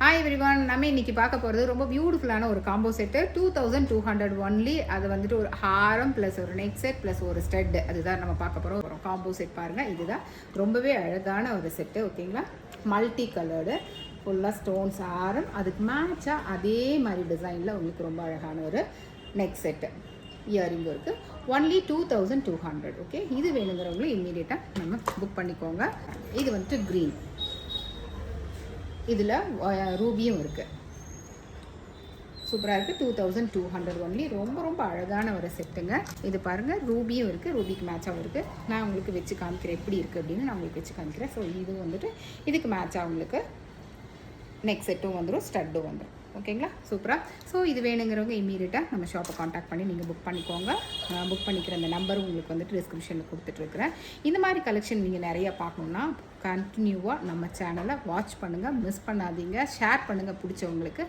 Hi everyone, நம்ம இன்னைக்கு பார்க்க போகிறது ரொம்ப பியூட்டிஃபுல்லான ஒரு காம்போ செட்டு 2200 ஒன்லி. அது வந்துட்டு ஒரு ஹாரம் ப்ளஸ் ஒரு நெக் செட் ப்ளஸ் ஒரு ஸ்டட், அதுதான் நம்ம பார்க்க போகிறோம். காம்போ செட் பாருங்கள், இதுதான் ரொம்பவே அழகான ஒரு செட்டு. ஓகேங்களா, மல்டி கலர்டு, ஃபுல்லாக ஸ்டோன்ஸ் ஹாரம், அதுக்கு மேட்சாக அதே மாதிரி டிசைனில் உங்களுக்கு ரொம்ப அழகான ஒரு நெக் செட்டு, இயரிங் இருக்குது. ஒன்லி 2200. ஓகே, இது வேணுங்கிறவங்களும் இம்மீடியட்டாக நம்ம புக் பண்ணிக்கோங்க. இது வந்துட்டு க்ரீன், இதில் ரூபியும் இருக்குது. சூப்பராக இருக்குது. 2200 ஒன்லி. ரொம்ப ரொம்ப அழகான ஒரு செட்டுங்க. இது பாருங்கள், ரூபியும் இருக்குது, ரூபிக்கு மேட்சாகவும் இருக்குது. நான் உங்களுக்கு வச்சு காமிக்கிறேன் எப்படி இருக்குது அப்படின்னு. நான் உங்களுக்கு வச்சு காமிக்கிறேன். ஸோ இது வந்துட்டு இதுக்கு மேட்சாக உங்களுக்கு நெக் செட்டும் வந்துடும், ஸ்டட்டும் வந்துடும். ஓகேங்களா, சூப்பராக. ஸோ இது வேணுங்கிறவங்க இம்மீடியட்டாக நம்ம ஷாப்பை காண்டாக்ட் பண்ணி நீங்கள் புக் பண்ணிக்கோங்க. புக் பண்ணிக்கிற அந்த நம்பரும் உங்களுக்கு வந்துட்டு டிஸ்கிரிப்ஷனில் கொடுத்துட்ருக்குறேன். இந்த மாதிரி கலெக்ஷன் நீங்கள் நிறையா பார்க்கணுன்னா கண்டினியூவாக நம்ம சேனலை வாட்ச் பண்ணுங்கள், மிஸ் பண்ணாதீங்க, ஷேர் பண்ணுங்கள் பிடிச்சவங்களுக்கு.